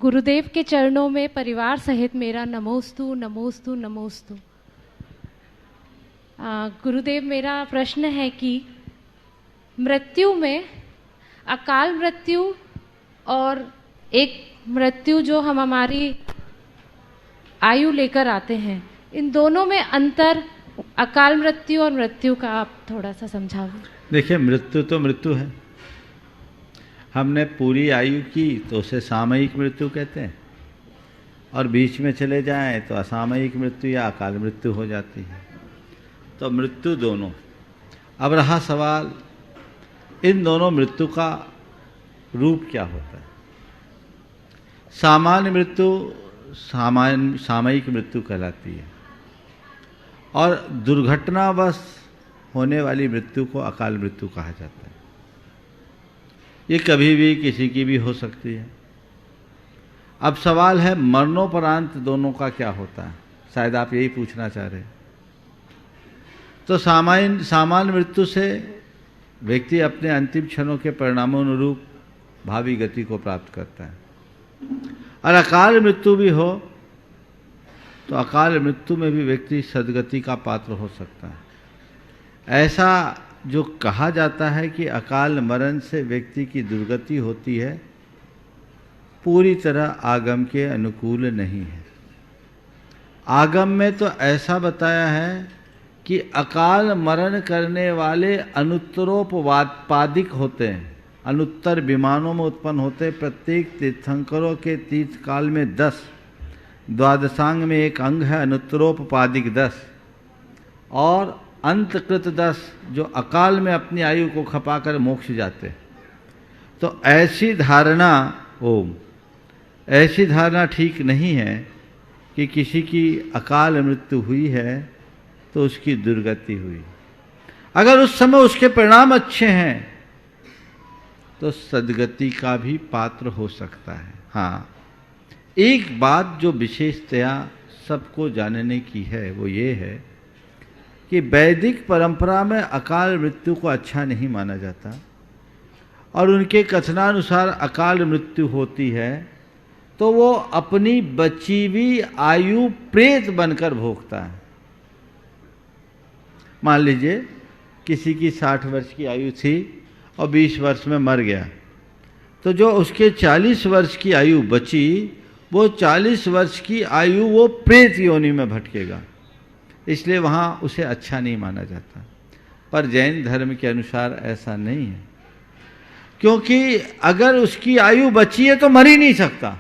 गुरुदेव के चरणों में परिवार सहित मेरा नमोस्तु नमोस्तु नमोस्तु। गुरुदेव, मेरा प्रश्न है कि मृत्यु में अकाल मृत्यु और एक मृत्यु जो हम हमारी आयु लेकर आते हैं, इन दोनों में अंतर, अकाल मृत्यु और मृत्यु का आप थोड़ा सा समझाओ। देखिए, मृत्यु तो मृत्यु है। हमने पूरी आयु की तो उसे सामयिक मृत्यु कहते हैं, और बीच में चले जाएं तो असामयिक मृत्यु या अकाल मृत्यु हो जाती है। तो मृत्यु दोनों। अब रहा सवाल, इन दोनों मृत्यु का रूप क्या होता है। सामान्य मृत्यु सामयिक मृत्यु कहलाती है, और दुर्घटनावश होने वाली मृत्यु को अकाल मृत्यु कहा जाता है। ये कभी भी किसी की भी हो सकती है। अब सवाल है मरणोपरांत दोनों का क्या होता है, शायद आप यही पूछना चाह रहे हैं। तो सामान्य मृत्यु से व्यक्ति अपने अंतिम क्षणों के परिणामों अनुरूप भावी गति को प्राप्त करता है, और अकाल मृत्यु भी हो तो अकाल मृत्यु में भी व्यक्ति सद्गति का पात्र हो सकता है। ऐसा जो कहा जाता है कि अकाल मरण से व्यक्ति की दुर्गति होती है, पूरी तरह आगम के अनुकूल नहीं है। आगम में तो ऐसा बताया है कि अकाल मरण करने वाले अनुत्तरोपवादिक होते हैं, अनुत्तर विमानों में उत्पन्न होते। प्रत्येक तीर्थंकरों के तीर्थ काल में 10 द्वादशांग में एक अंग है अनुत्तरोपवादिक 10, और अंतकृत 10 जो अकाल में अपनी आयु को खपाकर मोक्ष जाते। तो ऐसी धारणा ठीक नहीं है कि किसी की अकाल मृत्यु हुई है तो उसकी दुर्गति हुई। अगर उस समय उसके परिणाम अच्छे हैं तो सद्गति का भी पात्र हो सकता है। हाँ, एक बात जो विशेषतया सबको जानने की है वो ये है कि वैदिक परंपरा में अकाल मृत्यु को अच्छा नहीं माना जाता, और उनके कथनानुसार अकाल मृत्यु होती है तो वो अपनी बची हुई आयु प्रेत बनकर भोगता है। मान लीजिए किसी की 60 वर्ष की आयु थी और 20 वर्ष में मर गया, तो जो उसके 40 वर्ष की आयु बची, वो 40 वर्ष की आयु वो प्रेत योनि में भटकेगा, इसलिए वहाँ उसे अच्छा नहीं माना जाता। पर जैन धर्म के अनुसार ऐसा नहीं है, क्योंकि अगर उसकी आयु बची है तो मर ही नहीं सकता।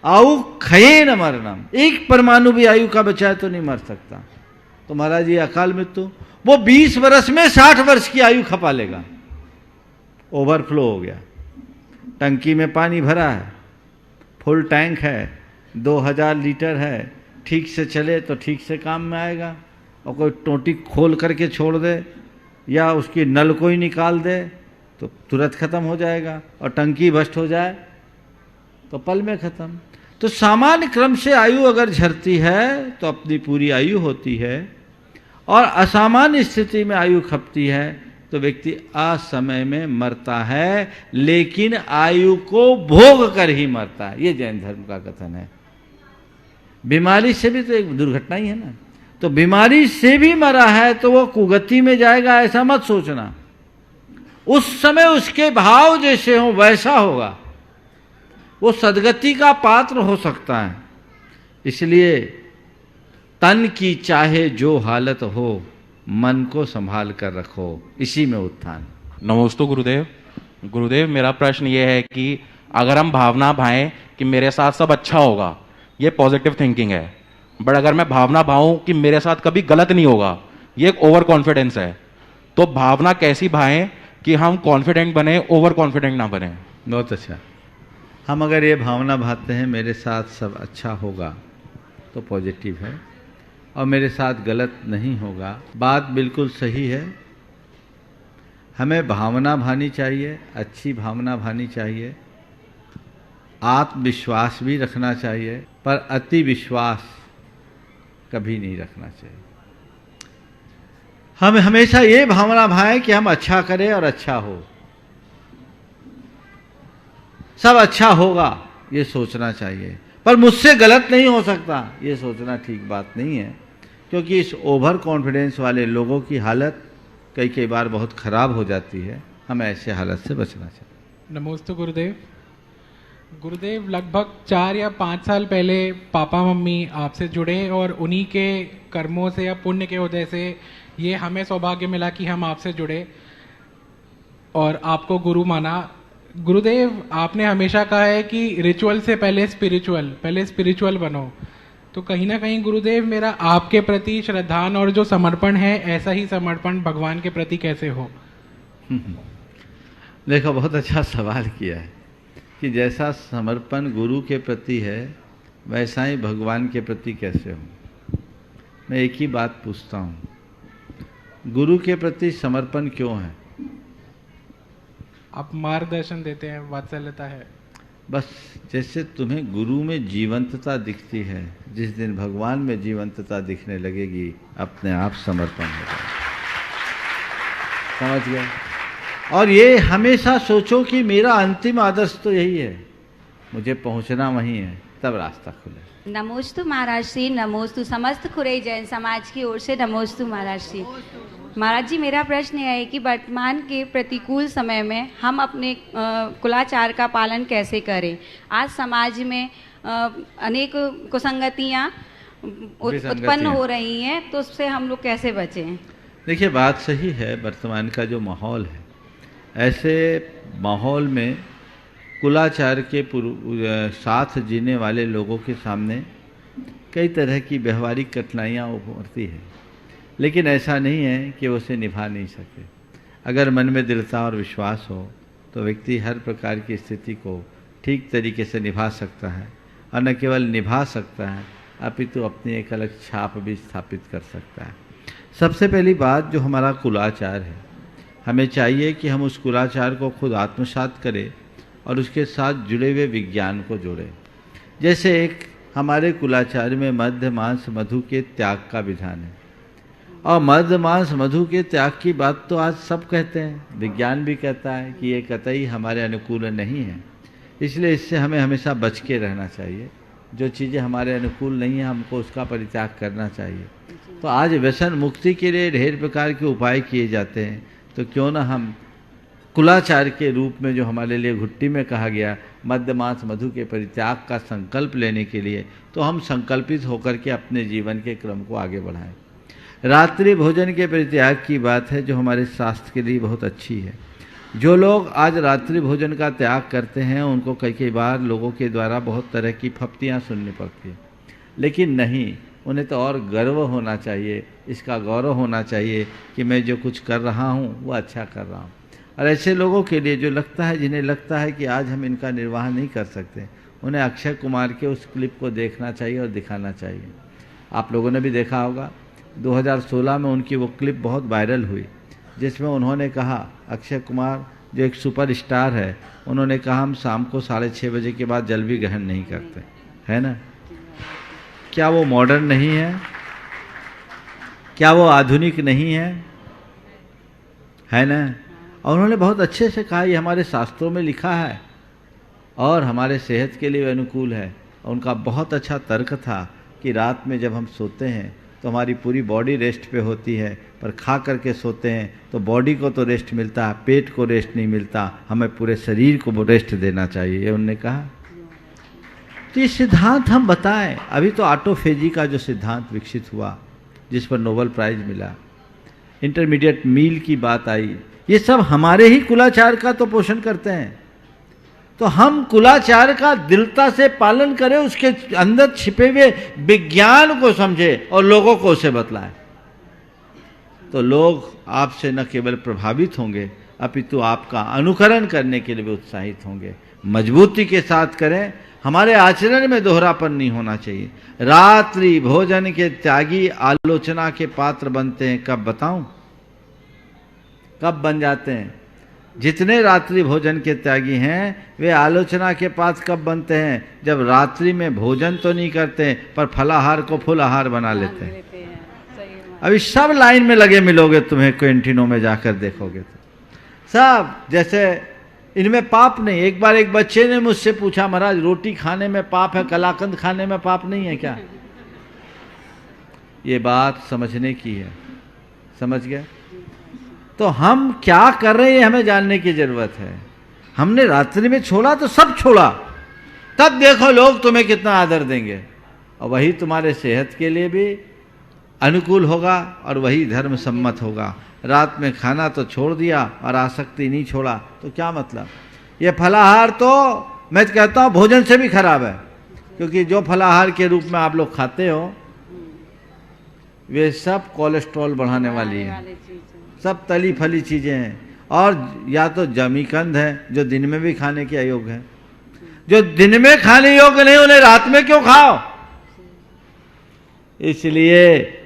आयु खये न मरणम, एक परमाणु भी आयु का बचा है तो नहीं मर सकता। तो महाराज ये अकाल मृत्यु, वो 20 वर्ष में 60 वर्ष की आयु खपा लेगा। ओवरफ्लो हो गया, टंकी में पानी भरा है, फुल टैंक है, 2000 लीटर है, ठीक से चले तो ठीक से काम में आएगा, और कोई टोटी खोल करके छोड़ दे या उसकी नल को ही निकाल दे तो तुरंत ख़त्म हो जाएगा, और टंकी भ्रष्ट हो जाए तो पल में ख़त्म। तो सामान्य क्रम से आयु अगर झरती है तो अपनी पूरी आयु होती है, और असामान्य स्थिति में आयु खपती है तो व्यक्ति असमय में मरता है, लेकिन आयु को भोग कर ही मरता है। ये जैन धर्म का कथन है। बीमारी से भी तो एक दुर्घटना ही है ना, तो बीमारी से भी मरा है तो वो कुगति में जाएगा ऐसा मत सोचना। उस समय उसके भाव जैसे हों वैसा होगा, वो सद्गति का पात्र हो सकता है। इसलिए तन की चाहे जो हालत हो, मन को संभाल कर रखो, इसी में उत्थान। नमोस्तु गुरुदेव। गुरुदेव, मेरा प्रश्न ये है कि अगर हम भावना भाएं कि मेरे साथ सब अच्छा होगा, ये पॉजिटिव थिंकिंग है, बट अगर मैं भावना भाऊं कि मेरे साथ कभी गलत नहीं होगा, ये एक ओवर कॉन्फिडेंस है। तो भावना कैसी भाएं कि हम कॉन्फिडेंट बने, ओवर कॉन्फिडेंट ना बने। बहुत अच्छा। हम अगर ये भावना भाते हैं मेरे साथ सब अच्छा होगा तो पॉजिटिव है, और मेरे साथ गलत नहीं होगा, बात बिल्कुल सही है। हमें भावना भानी चाहिए, अच्छी भावना भानी चाहिए, आत्मविश्वास भी रखना चाहिए, पर अति विश्वास कभी नहीं रखना चाहिए। हम हमेशा ये भावना भाएं कि हम अच्छा करें और अच्छा हो। सब अच्छा होगा ये सोचना चाहिए, पर मुझसे गलत नहीं हो सकता ये सोचना ठीक बात नहीं है, क्योंकि इस ओवर कॉन्फिडेंस वाले लोगों की हालत कई बार बहुत ख़राब हो जाती है। हमें ऐसे हालत से बचना चाहिए। नमस्ते गुरुदेव। गुरुदेव, लगभग 4 या 5 साल पहले पापा मम्मी आपसे जुड़े और उन्हीं के कर्मों से या पुण्य के उदय से ये हमें सौभाग्य मिला कि हम आपसे जुड़े और आपको गुरु माना। गुरुदेव, आपने हमेशा कहा है कि रिचुअल से पहले स्पिरिचुअल बनो, तो कहीं ना कहीं गुरुदेव मेरा आपके प्रति श्रद्धान और जो समर्पण है, ऐसा ही समर्पण भगवान के प्रति कैसे हो? देखो, बहुत अच्छा सवाल किया है कि जैसा समर्पण गुरु के प्रति है वैसा ही भगवान के प्रति कैसे हो। मैं एक ही बात पूछता हूँ, गुरु के प्रति समर्पण क्यों है? आप मार्गदर्शन देते हैं, वात्सल्यता है। बस जैसे तुम्हें गुरु में जीवंतता दिखती है, जिस दिन भगवान में जीवंतता दिखने लगेगी अपने आप समर्पण हो जाएगा। समझ गए? और ये हमेशा सोचो कि मेरा अंतिम आदर्श तो यही है, मुझे पहुंचना वहीं है, तब रास्ता खुले। नमोस्तु महाराज श्री, नमोस्तु समस्त खुरई जैन समाज की ओर से नमोस्तु महाराज श्री। महाराज जी, मेरा प्रश्न यह है कि वर्तमान के प्रतिकूल समय में हम अपने कुलाचार का पालन कैसे करें? आज समाज में अनेक कुसंगतियाँ उत्पन्न हो रही हैं, तो उससे हम लोग कैसे बचें? देखिए, बात सही है। वर्तमान का जो माहौल है, ऐसे माहौल में कुलाचार के साथ जीने वाले लोगों के सामने कई तरह की व्यवहारिक कठिनाइयाँ उभरती हैं, लेकिन ऐसा नहीं है कि वो उसे निभा नहीं सके। अगर मन में दृढ़ता और विश्वास हो तो व्यक्ति हर प्रकार की स्थिति को ठीक तरीके से निभा सकता है, और न केवल निभा सकता है अपितु अपनी एक अलग छाप भी स्थापित कर सकता है। सबसे पहली बात, जो हमारा कुलाचार है, हमें चाहिए कि हम उस कुलाचार को खुद आत्मसात करें और उसके साथ जुड़े हुए विज्ञान को जोड़ें। जैसे एक हमारे कुलाचार में मद्य मांस मधु के त्याग का विधान है, और मद्य मांस मधु के त्याग की बात तो आज सब कहते हैं, विज्ञान भी कहता है कि ये कतई हमारे अनुकूल नहीं है, इसलिए इससे हमें हमेशा बच के रहना चाहिए। जो चीज़ें हमारे अनुकूल नहीं है हमको उसका परित्याग करना चाहिए। तो आज व्यसन मुक्ति के लिए ढेर प्रकार के उपाय किए जाते हैं, तो क्यों ना हम कुलाचार के रूप में जो हमारे लिए घुट्टी में कहा गया मद्य मांस मधु के परित्याग का संकल्प लेने के लिए, तो हम संकल्पित होकर के अपने जीवन के क्रम को आगे बढ़ाएं। रात्रि भोजन के परित्याग की बात है जो हमारे स्वास्थ्य के लिए बहुत अच्छी है। जो लोग आज रात्रि भोजन का त्याग करते हैं उनको कई बार लोगों के द्वारा बहुत तरह की फप्तियाँ सुननी पड़ती है, लेकिन नहीं, उन्हें तो और गर्व होना चाहिए, इसका गौरव होना चाहिए कि मैं जो कुछ कर रहा हूँ वो अच्छा कर रहा हूँ। और ऐसे लोगों के लिए जो लगता है, जिन्हें लगता है कि आज हम इनका निर्वाह नहीं कर सकते, उन्हें अक्षय कुमार के उस क्लिप को देखना चाहिए और दिखाना चाहिए। आप लोगों ने भी देखा होगा, 2016 में उनकी वो क्लिप बहुत वायरल हुई, जिसमें उन्होंने कहा, अक्षय कुमार जो एक सुपर स्टार है, उन्होंने कहा हम शाम को 6:30 बजे के बाद जल भी ग्रहण नहीं करते, है ना? क्या वो मॉडर्न नहीं है? क्या वो आधुनिक नहीं है? है ना? और उन्होंने बहुत अच्छे से कहा ये हमारे शास्त्रों में लिखा है और हमारे सेहत के लिए अनुकूल है। उनका बहुत अच्छा तर्क था कि रात में जब हम सोते हैं तो हमारी पूरी बॉडी रेस्ट पे होती है, पर खा करके सोते हैं तो बॉडी को तो रेस्ट मिलता है, पेट को रेस्ट नहीं मिलता, हमें पूरे शरीर को रेस्ट देना चाहिए, ये उन्होंने कहा। तो ये सिद्धांत हम बताएं। अभी तो ऑटोफेजी का जो सिद्धांत विकसित हुआ, जिस पर नोबेल प्राइज मिला, इंटरमीडिएट मील की बात आई, ये सब हमारे ही कुलाचार का तो पोषण करते हैं। तो हम कुलाचार का दृढ़ता से पालन करें, उसके अंदर छिपे हुए विज्ञान को समझें और लोगों को उसे बतलाएं, तो लोग आपसे न केवल प्रभावित होंगे अपितु आपका अनुकरण करने के लिए भी उत्साहित होंगे। मजबूती के साथ करें, हमारे आचरण में दोहरापन नहीं होना चाहिए। रात्रि भोजन के त्यागी आलोचना के पात्र बनते हैं, कब बताऊं? कब बन जाते हैं? जितने रात्रि भोजन के त्यागी हैं वे आलोचना के पात्र कब बनते हैं? जब रात्रि में भोजन तो नहीं करते पर फलाहार को फुल आहार बना लेते हैं। अभी सब लाइन में लगे मिलोगे, तुम्हें कैंटीनों में जाकर देखोगे तो सब, जैसे इनमें पाप नहीं। एक बार एक बच्चे ने मुझसे पूछा, महाराज रोटी खाने में पाप है, कलाकंद खाने में पाप नहीं है क्या? ये बात समझने की है, समझ गए? तो हम क्या कर रहे हैं हमें जानने की जरूरत है। हमने रात्रि में छोड़ा तो सब छोड़ा, तब देखो लोग तुम्हें कितना आदर देंगे, और वही तुम्हारे सेहत के लिए भी अनुकूल होगा और वही धर्म सम्मत होगा। रात में खाना तो छोड़ दिया और आसक्ति नहीं छोड़ा, तो क्या मतलब? ये फलाहार तो मैं कहता हूँ भोजन से भी खराब है, क्योंकि जो फलाहार के रूप में आप लोग खाते हो वे सब कोलेस्ट्रॉल बढ़ाने वाली है, सब तली फली चीज़ें हैं, और या तो जमीकंद है जो दिन में भी खाने के अयोग्य है। जो दिन में खाने योग्य नहीं उन्हें रात में क्यों खाओ? इसलिए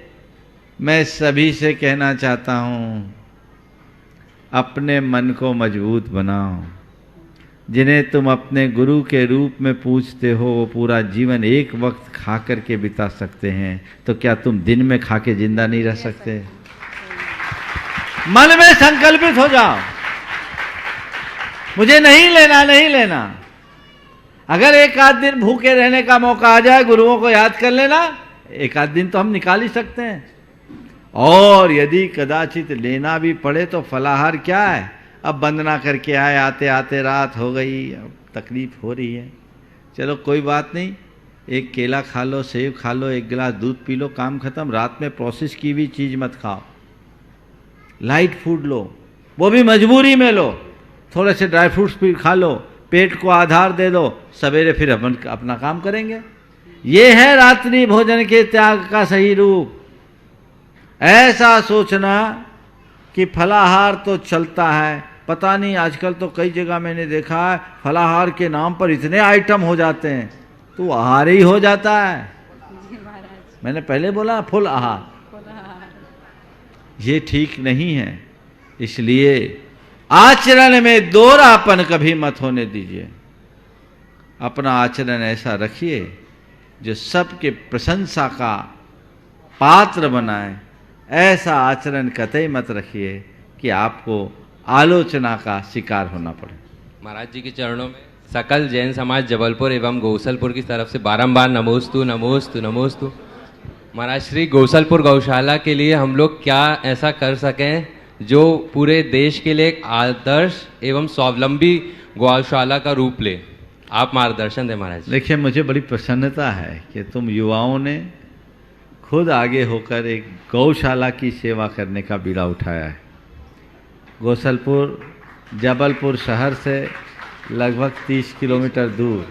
मैं सभी से कहना चाहता हूं, अपने मन को मजबूत बनाओ। जिन्हें तुम अपने गुरु के रूप में पूछते हो वो पूरा जीवन एक वक्त खा करके बिता सकते हैं, तो क्या तुम दिन में खा के जिंदा नहीं रह सकते? मन में संकल्पित हो जाओ, मुझे नहीं लेना, नहीं लेना। अगर एक आध दिन भूखे रहने का मौका आ जाए, गुरुओं को याद कर लेना, एक आध दिन तो हम निकाल ही सकते हैं। और यदि कदाचित लेना भी पड़े तो फलाहार क्या है, अब वंदना करके आए, आते आते रात हो गई, अब तकलीफ हो रही है, चलो कोई बात नहीं, एक केला खा लो, सेब खा लो, एक गिलास दूध पी लो, काम खत्म। रात में प्रोसेस की हुई चीज़ मत खाओ, लाइट फूड लो, वो भी मजबूरी में लो, थोड़े से ड्राई फ्रूट्स भी खा लो, पेट को आधार दे दो, सवेरे फिर अपन अपना काम करेंगे। ये है रात्रि भोजन के त्याग का सही रूप। ऐसा सोचना कि फलाहार तो चलता है, पता नहीं आजकल तो कई जगह मैंने देखा है फलाहार के नाम पर इतने आइटम हो जाते हैं, तो आहार ही हो जाता है। मैंने पहले बोला फुल आहार, ये ठीक नहीं है। इसलिए आचरण में दोहरापन कभी मत होने दीजिए। अपना आचरण ऐसा रखिए जो सबके प्रशंसा का पात्र बनाए। ऐसा आचरण कतई मत रखिए कि आपको आलोचना का शिकार होना पड़े। महाराज जी के चरणों में सकल जैन समाज जबलपुर एवं गौसलपुर की तरफ से बारंबार नमोस्तु नमोस्तु नमोस्तु। महाराज श्री गौसलपुर गौशाला के लिए हम लोग क्या ऐसा कर सकें जो पूरे देश के लिए एक आदर्श एवं स्वावलंबी गौशाला का रूप ले, आप मार्गदर्शन दें महाराज। देखिए, मुझे बड़ी प्रसन्नता है कि तुम युवाओं ने खुद आगे होकर एक गौशाला की सेवा करने का बीड़ा उठाया है। गौसलपुर जबलपुर शहर से लगभग 30 किलोमीटर दूर,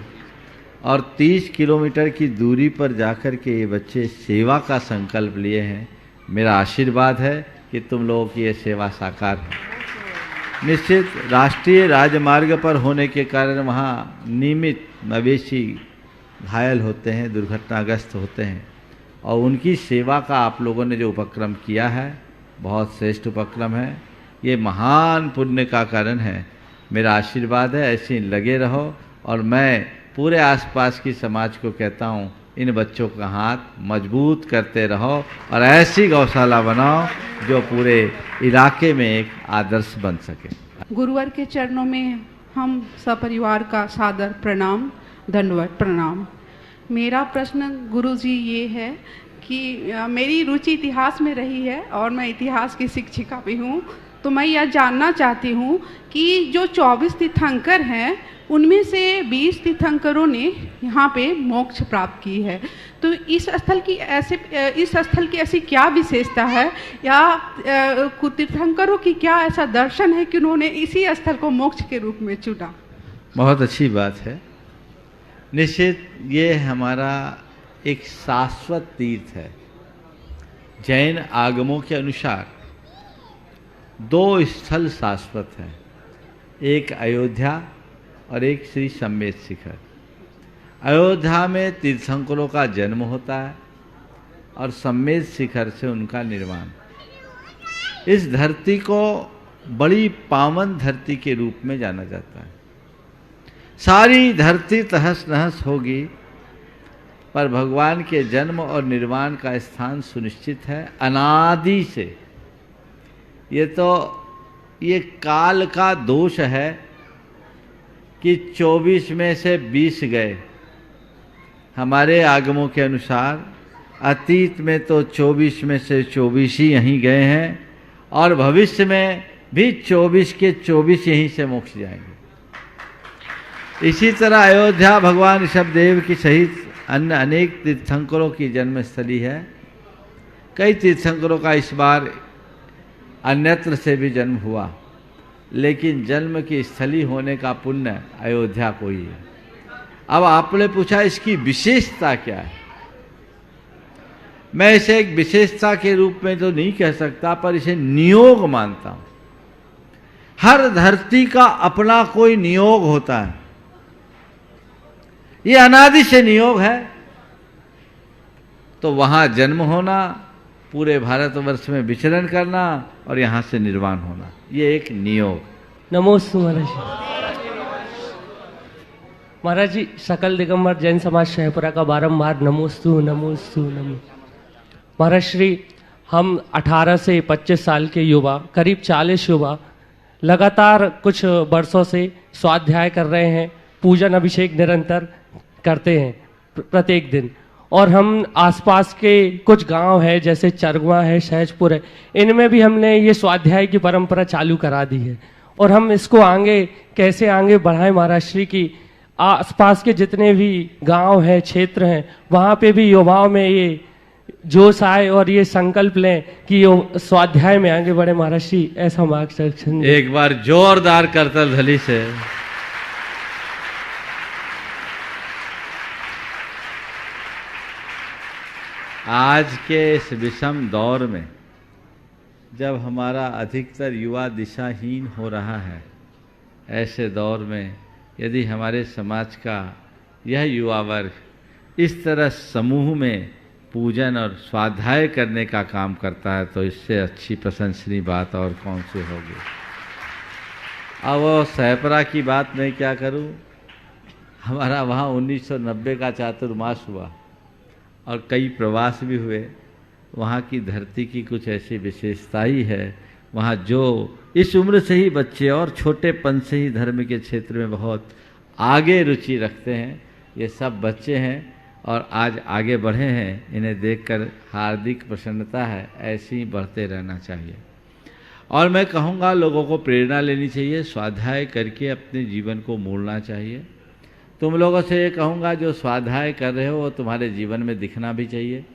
और 30 किलोमीटर की दूरी पर जाकर के ये बच्चे सेवा का संकल्प लिए हैं। मेरा आशीर्वाद है कि तुम लोगों की ये सेवा साकार है। निश्चित राष्ट्रीय राजमार्ग पर होने के कारण वहाँ नियमित मवेशी घायल होते हैं, दुर्घटनाग्रस्त होते हैं, और उनकी सेवा का आप लोगों ने जो उपक्रम किया है बहुत श्रेष्ठ उपक्रम है। ये महान पुण्य का कारण है। मेरा आशीर्वाद है, ऐसे ही लगे रहो। और मैं पूरे आसपास की समाज को कहता हूँ, इन बच्चों का हाथ मजबूत करते रहो और ऐसी गौशाला बनाओ जो पूरे इलाके में एक आदर्श बन सके। गुरुवर के चरणों में हम सपरिवार का सादर प्रणाम, दंडवत प्रणाम। मेरा प्रश्न गुरुजी ये है कि मेरी रुचि इतिहास में रही है और मैं इतिहास की शिक्षिका भी हूँ, तो मैं यह जानना चाहती हूँ कि जो 24 तीर्थंकर हैं उनमें से 20 तीर्थंकरों ने यहाँ पे मोक्ष प्राप्त की है, तो इस स्थल की ऐसी क्या विशेषता है या तीर्थंकरों की क्या ऐसा दर्शन है कि उन्होंने इसी स्थल को मोक्ष के रूप में चुना? बहुत अच्छी बात है। निश्चित ये हमारा एक शाश्वत तीर्थ है। जैन आगमों के अनुसार 2 स्थल शाश्वत हैं, एक अयोध्या और एक श्री सम्मेद शिखर। अयोध्या में तीर्थंकरों का जन्म होता है और सम्मेद शिखर से उनका निर्माण। इस धरती को बड़ी पावन धरती के रूप में जाना जाता है। सारी धरती तहस नहस होगी, पर भगवान के जन्म और निर्वाण का स्थान सुनिश्चित है अनादि से। ये काल का दोष है कि 24 में से 20 गए। हमारे आगमों के अनुसार अतीत में तो 24 में से 24 ही यहीं गए हैं और भविष्य में भी 24 के 24 यहीं से मोक्ष जाएंगे। इसी तरह अयोध्या भगवान ऋषभदेव की सहित अन्य अनेक तीर्थंकरों की जन्मस्थली है। कई तीर्थंकरों का इस बार अन्यत्र से भी जन्म हुआ, लेकिन जन्म की स्थली होने का पुण्य अयोध्या को ही है। अब आपने पूछा इसकी विशेषता क्या है। मैं इसे एक विशेषता के रूप में तो नहीं कह सकता, पर इसे नियोग मानता हूं। हर धरती का अपना कोई नियोग होता है, ये अनादि से नियोग है। तो वहां जन्म होना, पूरे भारतवर्ष में विचरण करना और यहां से निर्वाण होना, ये एक नियोग। नमोस्तु महाराज। महाराज जी, सकल दिगंबर जैन समाज शहपुरा का बारंबार नमोस्तु नमोस्तु नमो। महाराज श्री, हम 18 से 25 साल के युवा, करीब 40 युवा लगातार कुछ वर्षों से स्वाध्याय कर रहे हैं, पूजन अभिषेक निरंतर करते हैं प्रत्येक दिन। और हम आसपास के कुछ गांव है जैसे चरगुआ है, सहजपुर है, इनमें भी हमने ये स्वाध्याय की परंपरा चालू करा दी है। और हम इसको आगे कैसे आगे बढ़ाएं महाराज श्री की आसपास के जितने भी गांव हैं, क्षेत्र हैं, वहाँ पे भी युवाओं में ये जोश आए और ये संकल्प लें कि स्वाध्याय में आगे बढ़े महाराज श्री, ऐसा मार्गदर्शन। एक बार जोरदार करतल ध्वनि से। आज के इस विषम दौर में जब हमारा अधिकतर युवा दिशाहीन हो रहा है, ऐसे दौर में यदि हमारे समाज का यह युवा वर्ग इस तरह समूह में पूजन और स्वाध्याय करने का काम करता है, तो इससे अच्छी प्रशंसनीय बात और कौन सी होगी। अब वो सहपरा की बात मैं क्या करूं। हमारा वहाँ 1990 का चातुर्मास हुआ और कई प्रवास भी हुए। वहाँ की धरती की कुछ ऐसी विशेषता ही है, वहाँ जो इस उम्र से ही बच्चे और छोटेपन से ही धर्म के क्षेत्र में बहुत आगे रुचि रखते हैं, ये सब बच्चे हैं और आज आगे बढ़े हैं। इन्हें देखकर हार्दिक प्रसन्नता है, ऐसे ही बढ़ते रहना चाहिए। और मैं कहूँगा लोगों को प्रेरणा लेनी चाहिए, स्वाध्याय करके अपने जीवन को मोड़ना चाहिए। तुम लोगों से ये कहूँगा, जो स्वाध्याय कर रहे हो वो तुम्हारे जीवन में दिखना भी चाहिए।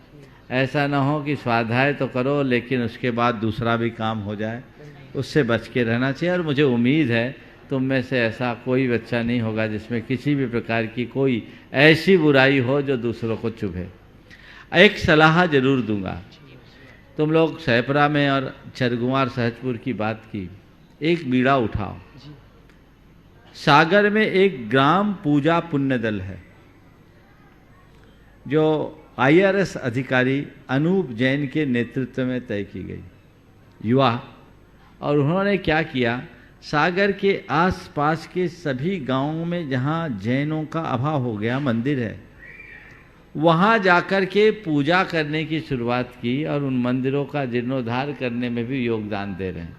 ऐसा ना हो कि स्वाध्याय तो करो लेकिन उसके बाद दूसरा भी काम हो जाए, उससे बच के रहना चाहिए। और मुझे उम्मीद है तुम में से ऐसा कोई बच्चा नहीं होगा जिसमें किसी भी प्रकार की कोई ऐसी बुराई हो जो दूसरों को चुभे। एक सलाह जरूर दूंगा। तुम लोग सहपरा में और चरगुआर सहजपुर की बात की, एक बीड़ा उठाओ। सागर में एक ग्राम पूजा पुण्य दल है जो IRS अधिकारी अनूप जैन के नेतृत्व में तय की गई, युवा। और उन्होंने क्या किया, सागर के आसपास के सभी गांवों में जहां जैनों का अभाव हो गया, मंदिर है, वहां जाकर के पूजा करने की शुरुआत की और उन मंदिरों का जीर्णोद्धार करने में भी योगदान दे रहे हैं।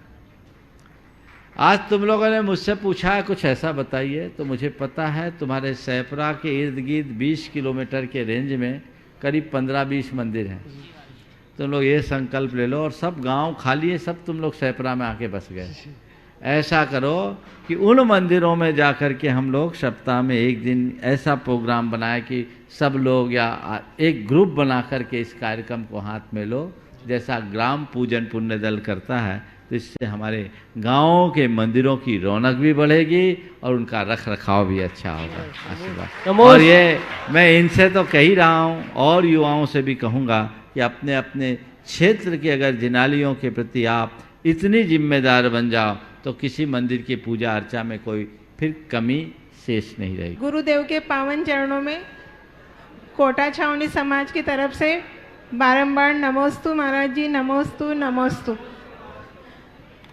आज तुम लोगों ने मुझसे पूछा है कुछ ऐसा बताइए, तो मुझे पता है तुम्हारे सहपरा के इर्द गिर्द 20 किलोमीटर के रेंज में करीब 15-20 मंदिर हैं। तुम लोग ये संकल्प ले लो, और सब गांव खाली है, सब तुम लोग सहपरा में आके बस गए। ऐसा करो कि उन मंदिरों में जाकर के हम लोग सप्ताह में एक दिन ऐसा प्रोग्राम बनाए कि सब लोग या एक ग्रुप बना करके इस कार्यक्रम को हाथ में लो, जैसा ग्राम पूजन पुण्य दल करता है। तो इससे हमारे गाँवों के मंदिरों की रौनक भी बढ़ेगी और उनका रख रखाव भी अच्छा होगा। आशीर्वाद। और ये मैं इनसे तो कह ही रहा हूँ और युवाओं से भी कहूँगा कि अपने अपने क्षेत्र के अगर जिनालियों के प्रति आप इतनी जिम्मेदार बन जाओ तो किसी मंदिर की पूजा अर्चा में कोई फिर कमी शेष नहीं रहेगी। गुरुदेव के पावन चरणों में कोटा छावनी समाज की तरफ से बारंबार नमोस्तु महाराज जी, नमोस्तु नमोस्तु।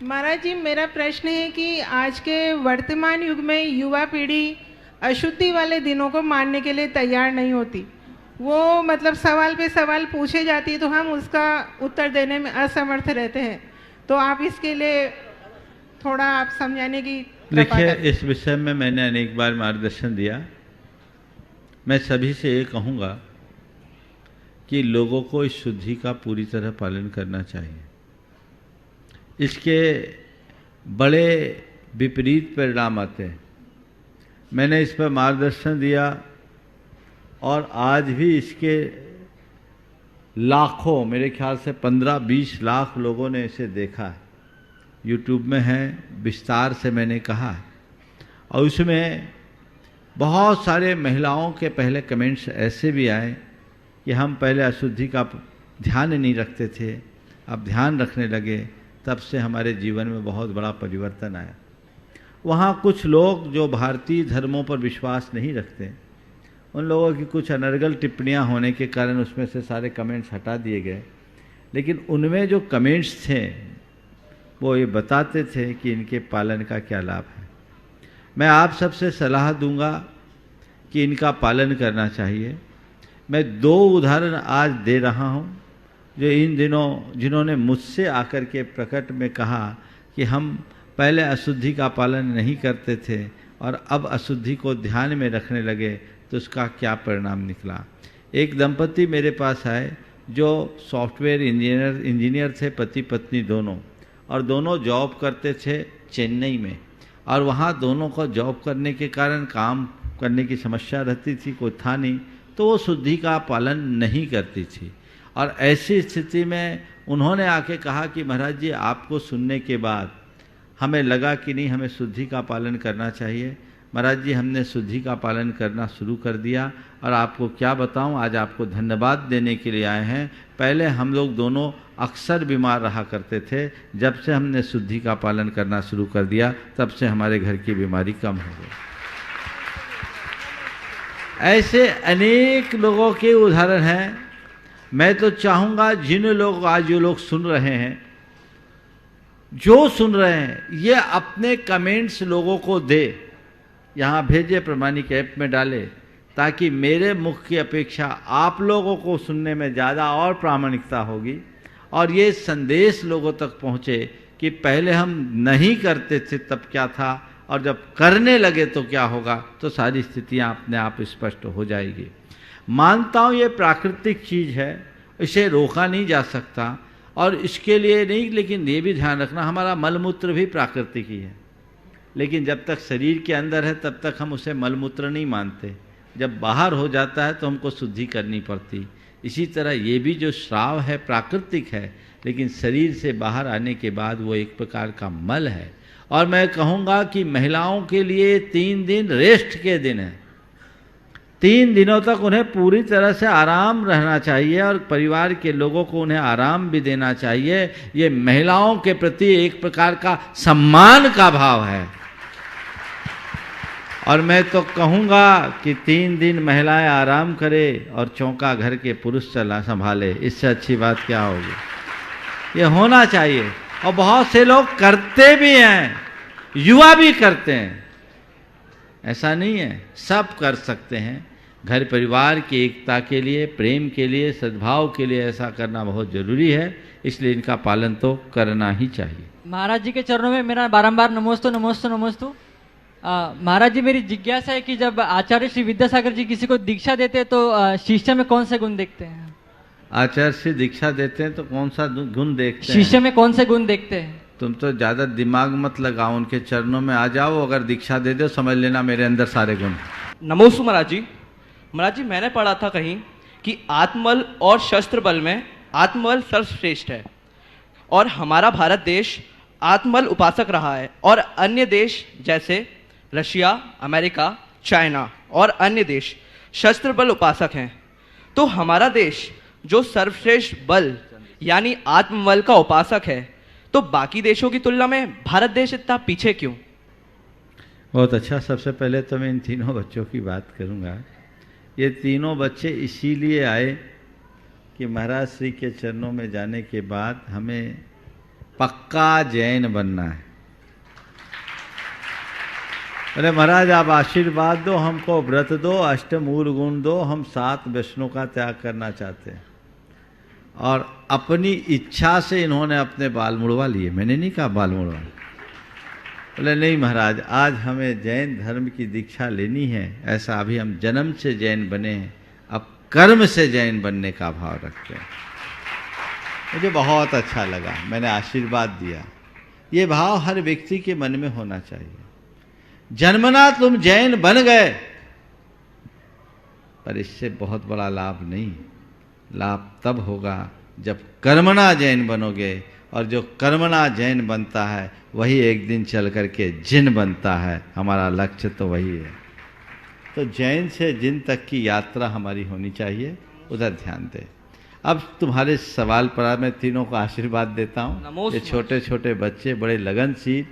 महाराज जी, मेरा प्रश्न है कि आज के वर्तमान युग में युवा पीढ़ी अशुद्धि वाले दिनों को मानने के लिए तैयार नहीं होती। वो मतलब सवाल पे सवाल पूछे जाती है तो हम उसका उत्तर देने में असमर्थ रहते हैं। तो आप इसके लिए थोड़ा आप समझाने की देखिए, इस विषय में मैंने अनेक बार मार्गदर्शन दिया। मैं सभी से ये कहूँगा कि लोगों को इस शुद्धि का पूरी तरह पालन करना चाहिए। इसके बड़े विपरीत परिणाम आते हैं। मैंने इस पर मार्गदर्शन दिया और आज भी इसके लाखों, मेरे ख्याल से 15-20 लाख लोगों ने इसे देखा है। यूट्यूब में है, विस्तार से मैंने कहा है। और उसमें बहुत सारे महिलाओं के पहले कमेंट्स ऐसे भी आए कि हम पहले अशुद्धि का ध्यान नहीं रखते थे, अब ध्यान रखने लगे, तब से हमारे जीवन में बहुत बड़ा परिवर्तन आया। वहाँ कुछ लोग जो भारतीय धर्मों पर विश्वास नहीं रखते, उन लोगों की कुछ अनर्गल टिप्पणियाँ होने के कारण उसमें से सारे कमेंट्स हटा दिए गए। लेकिन उनमें जो कमेंट्स थे वो ये बताते थे कि इनके पालन का क्या लाभ है। मैं आप सबसे सलाह दूंगा कि इनका पालन करना चाहिए। मैं 2 उदाहरण आज दे रहा हूं जो इन दिनों जिन्होंने मुझसे आकर के प्रकट में कहा कि हम पहले अशुद्धि का पालन नहीं करते थे और अब अशुद्धि को ध्यान में रखने लगे, तो उसका क्या परिणाम निकला। एक दंपति मेरे पास आए जो सॉफ्टवेयर इंजीनियर थे, पति पत्नी दोनों, और दोनों जॉब करते थे चेन्नई में। और वहाँ दोनों को जॉब करने के कारण काम करने की समस्या रहती थी, कोई था नहीं, तो वो शुद्धि का पालन नहीं करती थी। और ऐसी स्थिति में उन्होंने आके कहा कि महाराज जी, आपको सुनने के बाद हमें लगा कि नहीं, हमें शुद्धि का पालन करना चाहिए। महाराज जी, हमने शुद्धि का पालन करना शुरू कर दिया और आपको क्या बताऊं, आज आपको धन्यवाद देने के लिए आए हैं। पहले हम लोग दोनों अक्सर बीमार रहा करते थे, जब से हमने शुद्धि का पालन करना शुरू कर दिया तब से हमारे घर की बीमारी कम हो गई। ऐसे अनेक लोगों के उदाहरण हैं। मैं तो चाहूँगा जिन लोग आज जो लोग सुन रहे हैं, जो सुन रहे हैं, ये अपने कमेंट्स लोगों को दे, यहाँ भेजे, प्रमाणिक ऐप में डाले, ताकि मेरे मुख की अपेक्षा आप लोगों को सुनने में ज़्यादा और प्रामाणिकता होगी और ये संदेश लोगों तक पहुँचे कि पहले हम नहीं करते थे तब क्या था और जब करने लगे तो क्या होगा, तो सारी स्थितियाँ अपने आप स्पष्ट हो जाएगी। मानता हूँ ये प्राकृतिक चीज़ है, इसे रोका नहीं जा सकता और इसके लिए नहीं, लेकिन ये भी ध्यान रखना हमारा मलमूत्र भी प्राकृतिक ही है। लेकिन जब तक शरीर के अंदर है तब तक हम उसे मलमूत्र नहीं मानते, जब बाहर हो जाता है तो हमको शुद्धि करनी पड़ती। इसी तरह ये भी जो श्राव है प्राकृतिक है, लेकिन शरीर से बाहर आने के बाद वो एक प्रकार का मल है। और मैं कहूँगा कि महिलाओं के लिए 3 दिन रेस्ट के दिन है। 3 दिनों तक उन्हें पूरी तरह से आराम रहना चाहिए और परिवार के लोगों को उन्हें आराम भी देना चाहिए। ये महिलाओं के प्रति एक प्रकार का सम्मान का भाव है। और मैं तो कहूँगा कि 3 दिन महिलाएं आराम करें और चौका घर के पुरुष चला संभाले, इससे अच्छी बात क्या होगी। ये होना चाहिए और बहुत से लोग करते भी हैं, युवा भी करते हैं, ऐसा नहीं है, सब कर सकते हैं। घर परिवार की एकता के लिए, प्रेम के लिए, सद्भाव के लिए ऐसा करना बहुत जरूरी है, इसलिए इनका पालन तो करना ही चाहिए। महाराज जी के चरणों में मेरा बारंबार नमोस्तु नमोस्तु नमोस्तु। महाराज जी, मेरी जिज्ञासा है कि जब आचार्य श्री विद्यासागर जी किसी को दीक्षा देते हैं तो शिष्य में कौन से गुण देखते हैं? आचार्य श्री दीक्षा देते हैं तो कौन सा गुण देखते हैं? शिष्य में कौन से गुण देखते हैं? तुम तो ज्यादा दिमाग मत लगाओ, उनके चरणों में आ जाओ, अगर दीक्षा दे दो समझ लेना मेरे अंदर सारे गुण। नमोस्तु महाराज जी। महाराज जी, मैंने पढ़ा था कहीं कि आत्मबल और शस्त्र बल में आत्मबल सर्वश्रेष्ठ है और हमारा भारत देश आत्मबल उपासक रहा है और अन्य देश जैसे रशिया, अमेरिका, चाइना और अन्य देश शस्त्र बल उपासक हैं। तो हमारा देश जो सर्वश्रेष्ठ बल यानी आत्मबल का उपासक है, तो बाकी देशों की तुलना में भारत देश इतना पीछे क्यों? बहुत अच्छा। सबसे पहले तो मैं इन तीनों बच्चों की बात करूंगा। ये तीनों बच्चे इसीलिए आए कि महाराज श्री के चरणों में जाने के बाद हमें पक्का जैन बनना है। अरे महाराज, आप आशीर्वाद दो, हमको व्रत दो, अष्टमूल गुण दो, हम 7 व्यसनों का त्याग करना चाहते हैं। और अपनी इच्छा से इन्होंने अपने बाल मुड़वा लिए, मैंने नहीं कहा बाल मुड़वा। बोले नहीं महाराज, आज हमें जैन धर्म की दीक्षा लेनी है, ऐसा अभी हम जन्म से जैन बने हैं, अब कर्म से जैन बनने का भाव रखते हैं। मुझे बहुत अच्छा लगा, मैंने आशीर्वाद दिया। ये भाव हर व्यक्ति के मन में होना चाहिए। जन्मना तुम जैन बन गए, पर इससे बहुत बड़ा लाभ नहीं। लाभ तब होगा जब कर्मणा जैन बनोगे, और जो कर्मणा जैन बनता है वही एक दिन चल करके जिन बनता है। हमारा लक्ष्य तो वही है। तो जैन से जिन तक की यात्रा हमारी होनी चाहिए, उधर ध्यान दें। अब तुम्हारे सवाल पर मैं तीनों को आशीर्वाद देता हूँ। ये छोटे छोटे बच्चे बड़े लगनशील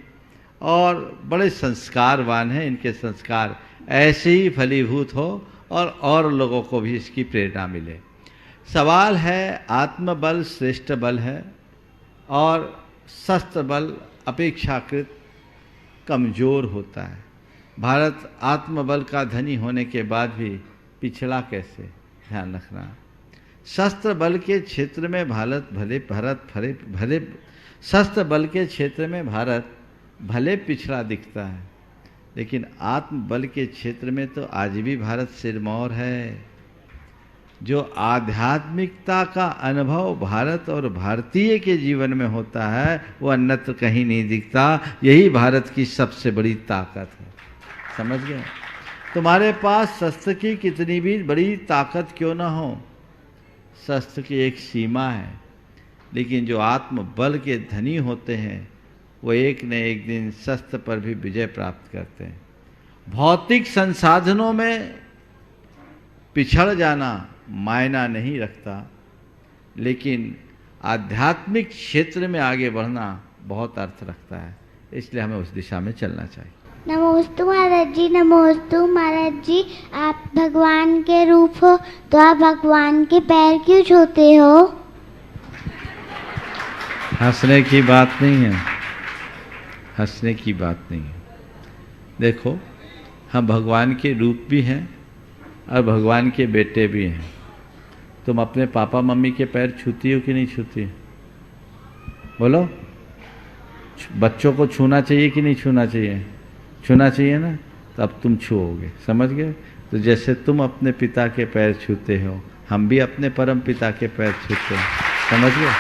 और बड़े संस्कारवान हैं। इनके संस्कार ऐसे ही फलीभूत हो और लोगों को भी इसकी प्रेरणा मिले। सवाल है, आत्मबल श्रेष्ठ बल है और शस्त्र बल अपेक्षाकृत कमज़ोर होता है। भारत आत्मबल का धनी होने के बाद भी पिछड़ा कैसे, ध्यान रखना। शस्त्र बल के क्षेत्र में शस्त्र बल के क्षेत्र में भारत भले पिछड़ा दिखता है, लेकिन आत्मबल के क्षेत्र में तो आज भी भारत सिरमौर है। जो आध्यात्मिकता का अनुभव भारत और भारतीय के जीवन में होता है, वो अन्यत्र कहीं नहीं दिखता। यही भारत की सबसे बड़ी ताकत है। समझ गए? तुम्हारे पास शस्त्र की कितनी भी बड़ी ताकत क्यों ना हो, शस्त्र की एक सीमा है। लेकिन जो आत्मबल के धनी होते हैं, वो एक न एक दिन शस्त्र पर भी विजय प्राप्त करते हैं। भौतिक संसाधनों में पिछड़ जाना मायना नहीं रखता, लेकिन आध्यात्मिक क्षेत्र में आगे बढ़ना बहुत अर्थ रखता है। इसलिए हमें उस दिशा में चलना चाहिए। नमोस्तु महाराज जी, नमोस्तु महाराज जी। आप भगवान के रूप हो, तो आप भगवान के पैर क्यों छूते हो? हंसने की बात नहीं है, हंसने की बात नहीं है। देखो, हम भगवान के रूप भी हैं और भगवान के बेटे भी हैं। तुम अपने पापा मम्मी के पैर छूती हो कि नहीं छूती? बोलो, बच्चों को छूना चाहिए कि नहीं छूना चाहिए? छूना चाहिए ना, तो अब तुम छूओगे। समझ गए? तो जैसे तुम अपने पिता के पैर छूते हो, हम भी अपने परम पिता के पैर छूते हैं। समझ गए?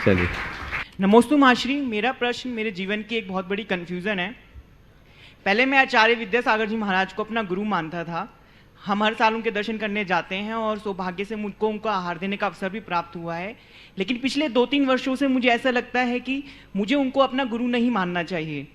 चलिए। नमोस्तु माश्री, मेरा प्रश्न मेरे जीवन की एक बहुत बड़ी कन्फ्यूज़न है। पहले मैं आचार्य विद्यासागर जी महाराज को अपना गुरु मानता था। हम हर साल उनके दर्शन करने जाते हैं और सौभाग्य से मुझको उनका आहार देने का अवसर भी प्राप्त हुआ है। लेकिन पिछले 2-3 वर्षों से मुझे ऐसा लगता है कि मुझे उनको अपना गुरु नहीं मानना चाहिए।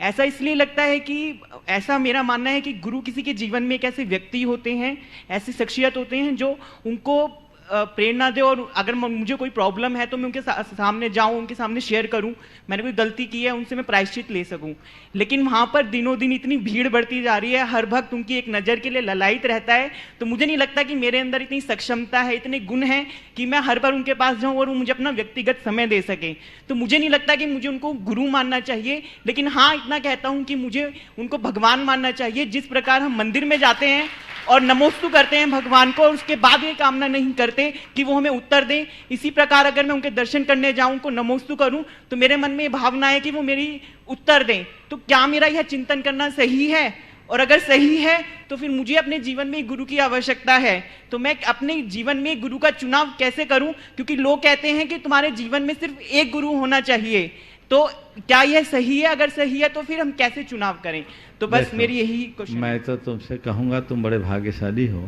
ऐसा इसलिए लगता है कि ऐसा मेरा मानना है कि गुरु किसी के जीवन में एक ऐसे व्यक्ति होते हैं, ऐसी शख्सियत होते हैं जो उनको प्रेरणा दे, और अगर मुझे कोई प्रॉब्लम है तो मैं उनके सामने जाऊं, उनके सामने शेयर करूं, मैंने कोई गलती की है उनसे मैं प्रायश्चित ले सकूं। लेकिन वहां पर दिनों दिन इतनी भीड़ बढ़ती जा रही है, हर भक्त उनकी एक नज़र के लिए ललायित रहता है। तो मुझे नहीं लगता कि मेरे अंदर इतनी सक्षमता है, इतने गुण हैं कि मैं हर बार उनके पास जाऊं और वो मुझे अपना व्यक्तिगत समय दे सके। तो मुझे नहीं लगता कि मुझे उनको गुरु मानना चाहिए। लेकिन हाँ, इतना कहता हूं कि मुझे उनको भगवान मानना चाहिए। जिस प्रकार हम मंदिर में जाते हैं और नमोस्तु करते हैं भगवान को, और उसके बाद ये कामना नहीं करते कि वो हमें उत्तर दें, इसी प्रकार अगर मैं उनके दर्शन करने जाऊं, उनको नमोस्तु करूं, तो मेरे मन में ये भावना है कि वो मेरी उत्तर दें। तो क्या मेरा यह चिंतन करना सही है? और अगर सही है तो फिर मुझे अपने जीवन में गुरु की आवश्यकता है। तो मैं अपने जीवन में गुरु का चुनाव कैसे करूं? क्योंकि लोग कहते हैं कि तुम्हारे जीवन में सिर्फ एक गुरु होना चाहिए। तो क्या यह सही है? अगर सही है तो फिर हम कैसे चुनाव करें? तो बस मेरी यही क्वेश्चन। मैं तो तुमसे कहूँगा, तुम बड़े भाग्यशाली हो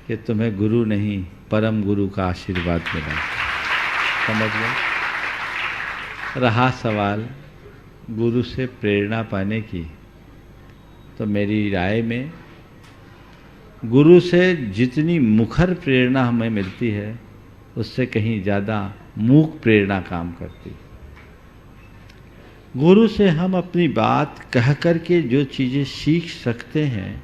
कि तुम्हें गुरु नहीं परम गुरु का आशीर्वाद मिला। समझ गए? रहा सवाल गुरु से प्रेरणा पाने की, तो मेरी राय में गुरु से जितनी मुखर प्रेरणा हमें मिलती है, उससे कहीं ज़्यादा मूक प्रेरणा काम करती है। गुरु से हम अपनी बात कह कर के जो चीज़ें सीख सकते हैं,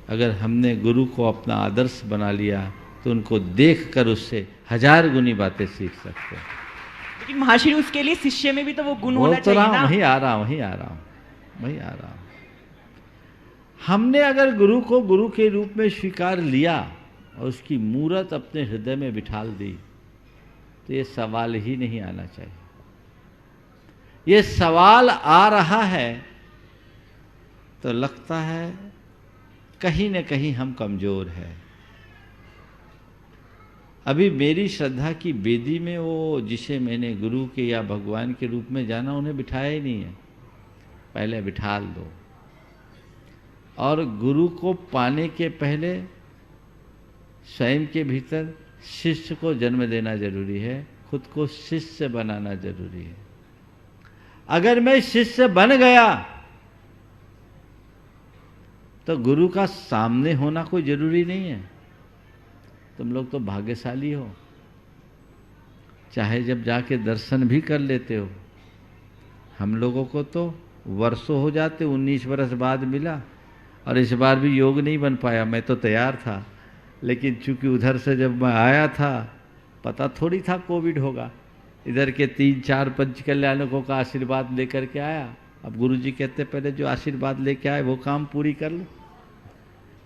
अगर हमने गुरु को अपना आदर्श बना लिया तो उनको देख कर उससे 1000 गुनी बातें सीख सकते हैं। लेकिन महाश्री, उसके लिए शिष्य में भी तो वो गुण होना चाहिए ना। वहीं आ रहा हूँ। हमने अगर गुरु को गुरु के रूप में स्वीकार लिया और उसकी मूरत अपने हृदय में बिठाल दी, तो ये सवाल ही नहीं आना चाहिए। ये सवाल आ रहा है तो लगता है कहीं न कहीं हम कमज़ोर हैं। अभी मेरी श्रद्धा की वेदी में वो जिसे मैंने गुरु के या भगवान के रूप में जाना, उन्हें बिठाया ही नहीं है। पहले बिठाल दो। और गुरु को पाने के पहले स्वयं के भीतर शिष्य को जन्म देना जरूरी है, खुद को शिष्य बनाना जरूरी है। अगर मैं शिष्य बन गया तो गुरु का सामने होना कोई जरूरी नहीं है। तुम लोग तो भाग्यशाली हो, चाहे जब जाके दर्शन भी कर लेते हो। हम लोगों को तो वर्षों हो जाते, 19 वर्ष बाद मिला और इस बार भी योग नहीं बन पाया। मैं तो तैयार था, लेकिन चूंकि उधर से जब मैं आया था, पता थोड़ी था कोविड होगा। इधर के 3-4 पंच कल्याणकों का आशीर्वाद लेकर के आया। अब गुरु जी कहते पहले जो आशीर्वाद लेके आए वो काम पूरी कर लो।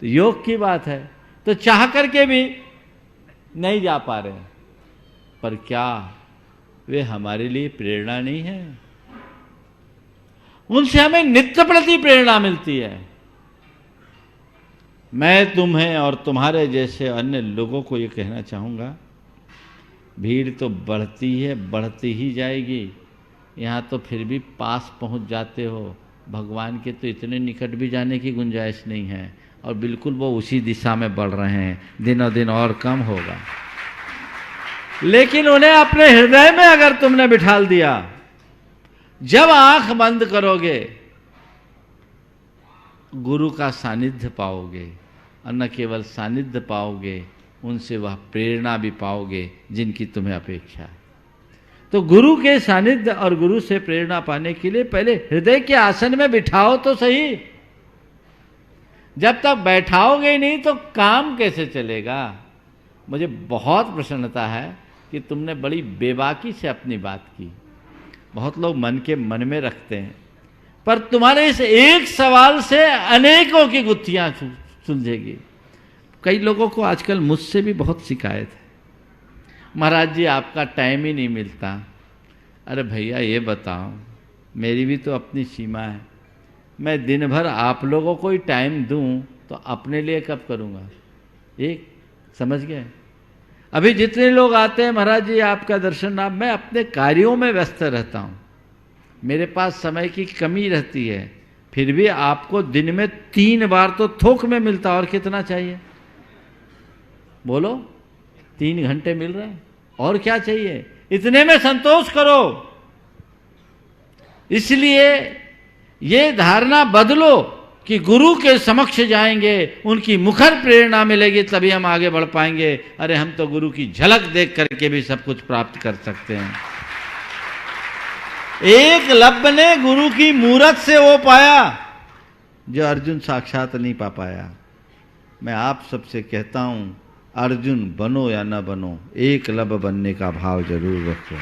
तो योग की बात है, तो चाह करके भी नहीं जा पा रहे, पर क्या वे हमारे लिए प्रेरणा नहीं है? उनसे हमें नित्य प्रति प्रेरणा मिलती है। मैं तुम्हें और तुम्हारे जैसे अन्य लोगों को ये कहना चाहूँगा, भीड़ तो बढ़ती है, बढ़ती ही जाएगी। यहाँ तो फिर भी पास पहुँच जाते हो, भगवान के तो इतने निकट भी जाने की गुंजाइश नहीं है। और बिल्कुल वो उसी दिशा में बढ़ रहे हैं, दिनों दिन और कम होगा। लेकिन उन्हें अपने हृदय में अगर तुमने बिठाल दिया, जब आंख बंद करोगे गुरु का सानिध्य पाओगे, और न केवल सानिध्य पाओगे, उनसे वह प्रेरणा भी पाओगे जिनकी तुम्हें अपेक्षा है। तो गुरु के सानिध्य और गुरु से प्रेरणा पाने के लिए पहले हृदय के आसन में बिठाओ तो सही। जब तक बैठाओगे नहीं तो काम कैसे चलेगा? मुझे बहुत प्रसन्नता है कि तुमने बड़ी बेबाकी से अपनी बात की। बहुत लोग मन के मन में रखते हैं, पर तुम्हारे इस एक सवाल से अनेकों की गुत्थियां सुलझेगी। कई लोगों को आजकल मुझसे भी बहुत शिकायत है, महाराज जी आपका टाइम ही नहीं मिलता। अरे भैया ये बताओ, मेरी भी तो अपनी सीमा है। मैं दिन भर आप लोगों को ही टाइम दूं तो अपने लिए कब करूंगा? एक समझ गए? अभी जितने लोग आते हैं महाराज जी आपका दर्शन, आप, मैं अपने कार्यों में व्यस्त रहता हूं, मेरे पास समय की कमी रहती है। फिर भी आपको दिन में 3 बार तो थोक में मिलता, और कितना चाहिए? बोलो, 3 घंटे मिल रहे हैं, और क्या चाहिए? इतने में संतोष करो। इसलिए ये धारणा बदलो कि गुरु के समक्ष जाएंगे, उनकी मुखर प्रेरणा मिलेगी, तभी हम आगे बढ़ पाएंगे। अरे हम तो गुरु की झलक देख करके भी सब कुछ प्राप्त कर सकते हैं। एकलव्य ने गुरु की मूरत से वो पाया जो अर्जुन साक्षात नहीं पा पाया। मैं आप सबसे कहता हूं, अर्जुन बनो या न बनो, एकलव्य बनने का भाव जरूर रखो,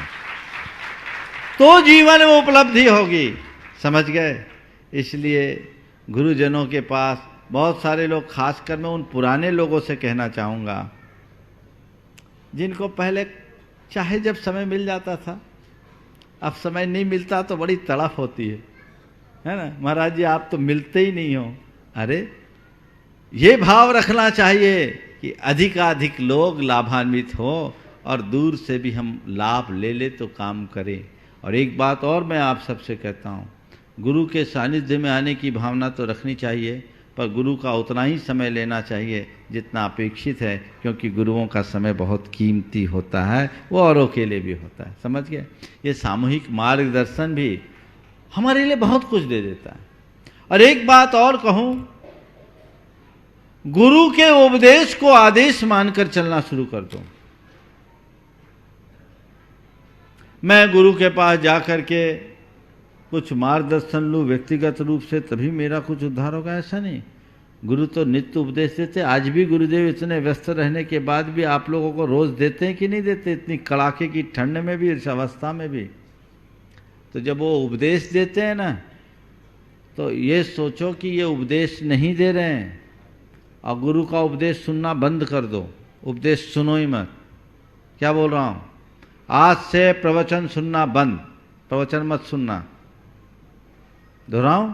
तो जीवन में उपलब्धि होगी। समझ गए? इसलिए गुरुजनों के पास बहुत सारे लोग, खासकर मैं उन पुराने लोगों से कहना चाहूँगा जिनको पहले चाहे जब समय मिल जाता था, अब समय नहीं मिलता तो बड़ी तड़फ होती है ना? महाराज जी आप तो मिलते ही नहीं हो। अरे ये भाव रखना चाहिए कि अधिकाधिक लोग लाभान्वित हो और दूर से भी हम लाभ ले ले तो काम करें। और एक बात और मैं आप सबसे कहता हूँ, गुरु के सानिध्य में आने की भावना तो रखनी चाहिए, पर गुरु का उतना ही समय लेना चाहिए जितना अपेक्षित है, क्योंकि गुरुओं का समय बहुत कीमती होता है, वो औरों के लिए भी होता है। समझ गए? ये सामूहिक मार्गदर्शन भी हमारे लिए बहुत कुछ दे देता है। और एक बात और कहूँ, गुरु के उपदेश को आदेश मानकर चलना शुरू कर दो। मैं गुरु के पास जाकर के कुछ मार्गदर्शन लूँ व्यक्तिगत रूप से तभी मेरा कुछ उद्धार होगा, ऐसा नहीं। गुरु तो नित्य उपदेश देते। आज भी गुरुदेव इतने व्यस्त रहने के बाद भी आप लोगों को रोज देते हैं कि नहीं देते? इतनी कड़ाके की ठंड में भी, इस अवस्था में भी। तो जब वो उपदेश देते हैं ना, तो ये सोचो कि ये उपदेश नहीं दे रहे हैं, और गुरु का उपदेश सुनना बंद कर दो। उपदेश सुनो ही मत। क्या बोल रहा हूँ? आज से प्रवचन सुनना बंद, प्रवचन मत सुनना। दोहराऊं,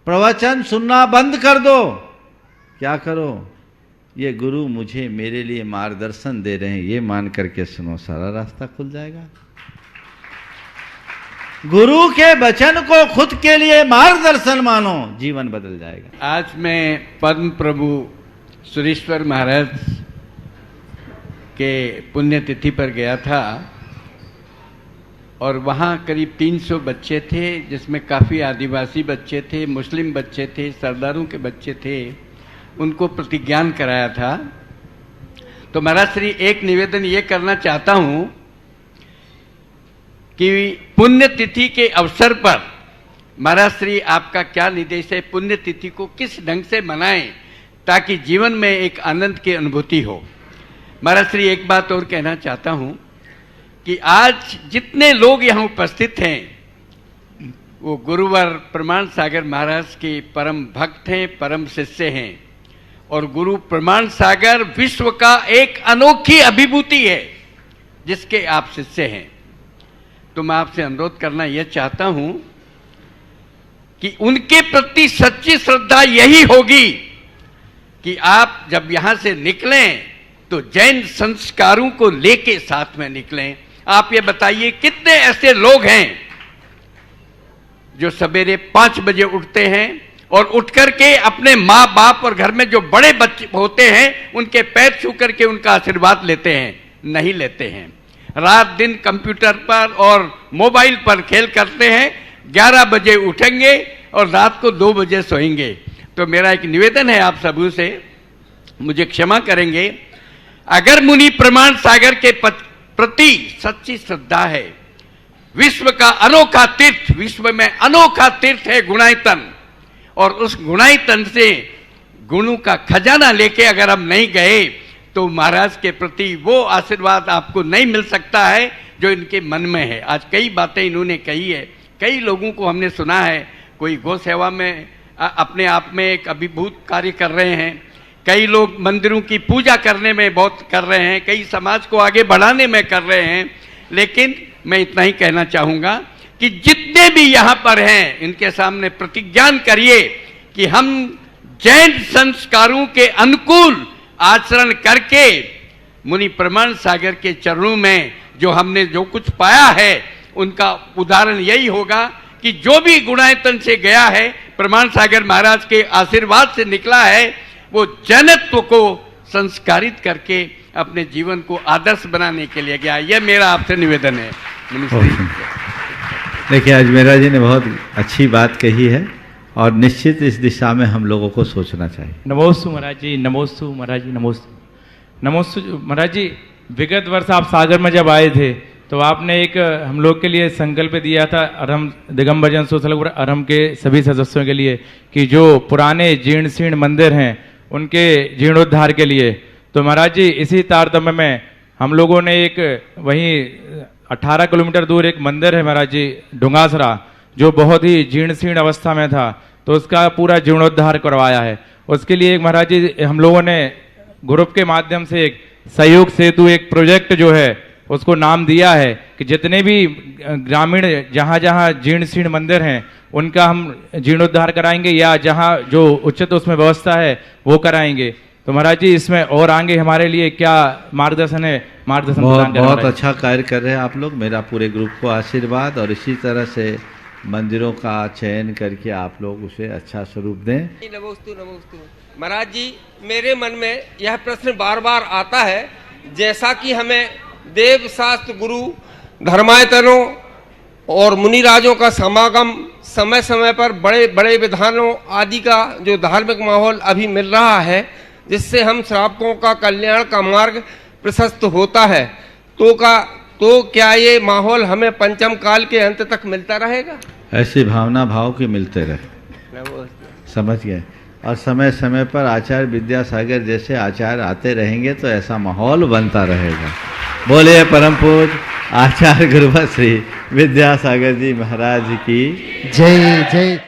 प्रवचन सुनना बंद कर दो। क्या करो, ये गुरु मुझे मेरे लिए मार्गदर्शन दे रहे हैं, ये मान करके सुनो, सारा रास्ता खुल जाएगा। गुरु के वचन को खुद के लिए मार्गदर्शन मानो, जीवन बदल जाएगा। आज मैं पद्म प्रभु सुरेश्वर महाराज के पुण्यतिथि पर गया था और वहाँ करीब 300 बच्चे थे, जिसमें काफ़ी आदिवासी बच्चे थे, मुस्लिम बच्चे थे, सरदारों के बच्चे थे। उनको प्रतिज्ञान कराया था। तो महाराज श्री, एक निवेदन ये करना चाहता हूँ कि पुण्यतिथि के अवसर पर महाराज श्री आपका क्या निर्देश है, पुण्यतिथि को किस ढंग से मनाएं ताकि जीवन में एक आनंद की अनुभूति हो। महाराज श्री, एक बात और कहना चाहता हूं कि आज जितने लोग यहाँ उपस्थित हैं वो गुरुवर प्रमाण सागर महाराज के परम भक्त हैं, परम शिष्य हैं और गुरु प्रमाण सागर विश्व का एक अनोखी अभिभूति है जिसके आप शिष्य हैं। तो मैं आपसे अनुरोध करना यह चाहता हूं कि उनके प्रति सच्ची श्रद्धा यही होगी कि आप जब यहां से निकलें तो जैन संस्कारों को लेके साथ में निकलें। आप ये बताइए, कितने ऐसे लोग हैं जो सवेरे 5 बजे उठते हैं और उठ करके अपने माँ बाप और घर में जो बड़े बच्चे होते हैं उनके पैर छू करके उनका आशीर्वाद लेते हैं? नहीं लेते हैं। रात दिन कंप्यूटर पर और मोबाइल पर खेल करते हैं, 11 बजे उठेंगे और रात को 2 बजे सोएंगे। तो मेरा एक निवेदन है आप सबों से, मुझे क्षमा करेंगे, अगर मुनि प्रमाण सागर के प्रति सच्ची श्रद्धा है, विश्व का अनोखा तीर्थ, विश्व में अनोखा तीर्थ है गुणायतन, और उस गुणायतन से गुणों का खजाना लेके अगर हम नहीं गए तो महाराज के प्रति वो आशीर्वाद आपको नहीं मिल सकता है जो इनके मन में है। आज कई बातें इन्होंने कही है, कई लोगों को हमने सुना है, कोई गौ सेवा में अपने आप में एक अभिभूत कार्य कर रहे हैं, कई लोग मंदिरों की पूजा करने में बहुत कर रहे हैं, कई समाज को आगे बढ़ाने में कर रहे हैं। लेकिन मैं इतना ही कहना चाहूँगा कि जितने भी यहाँ पर हैं इनके सामने प्रतिज्ञान करिए कि हम जैन संस्कारों के अनुकूल आचरण करके मुनि प्रमाण सागर के चरणों में जो हमने जो कुछ पाया है उनका उदाहरण यही होगा कि जो भी गुणायतन से गया है, प्रमाण सागर महाराज के आशीर्वाद से निकला है, वो जैनत्व को संस्कारित करके अपने जीवन को आदर्श बनाने के लिए गया। यह मेरा आपसे निवेदन है। देखिए, अजमेरा जी ने बहुत अच्छी बात कही है और निश्चित इस दिशा में हम लोगों को सोचना चाहिए। नमोस्तु महाराज जी, नमोस्तु महाराज जी, नमोस्तु नमोस्तु महाराज जी। विगत वर्ष आप सागर में जब आए थे तो आपने एक हम लोग के लिए संकल्प दिया था, अरहम दिगंबर जन सोशल अरहम के सभी सदस्यों के लिए, कि जो पुराने जीर्ण शीर्ण मंदिर हैं उनके जीर्णोद्धार के लिए। तो महाराज जी, इसी तारतम्य में हम लोगों ने एक वहीं 18 किलोमीटर दूर एक मंदिर है महाराज जी, ढुंगासरा, जो बहुत ही जीर्ण शीर्ण अवस्था में था, तो उसका पूरा जीर्णोद्धार करवाया है। उसके लिए महाराज जी हम लोगों ने ग्रुप के माध्यम से एक सहयोग सेतु एक प्रोजेक्ट जो है उसको नाम दिया है कि जितने भी ग्रामीण जहाँ जहाँ जीर्ण शीर्ण मंदिर हैं उनका हम जीर्णोद्धार कराएंगे, या जहाँ जो उचित उसमें व्यवस्था है वो कराएंगे। तो महाराज जी, इसमें और आगे हमारे लिए क्या मार्गदर्शन है, मार्गदर्शन बहुत अच्छा कार्य कर रहे हैं आप लोग। मेरा पूरे ग्रुप को आशीर्वाद, और इसी तरह से मंदिरों का चयन करके आप लोग उसे अच्छा स्वरूप दें। नमोस्तु नमोस्तु। महाराज जी, मेरे मन में यह प्रश्न बार बार आता है, जैसा कि हमें देव शास्त्र गुरु धर्मायतनों और मुनिराजों का समागम समय समय पर बड़े बड़े विधानों आदि का जो धार्मिक माहौल अभी मिल रहा है, जिससे हम श्रावकों का कल्याण का मार्ग प्रशस्त होता है, तो क्या ये माहौल हमें पंचम काल के अंत तक मिलता रहेगा? ऐसी भावना भाव की मिलते रहे, समझ गए। और समय समय पर आचार्य विद्यासागर जैसे आचार्य आते रहेंगे तो ऐसा माहौल बनता रहेगा। बोले परम पूज्य आचार्य गुरुवर श्री विद्यासागर जी महाराज की जय जय।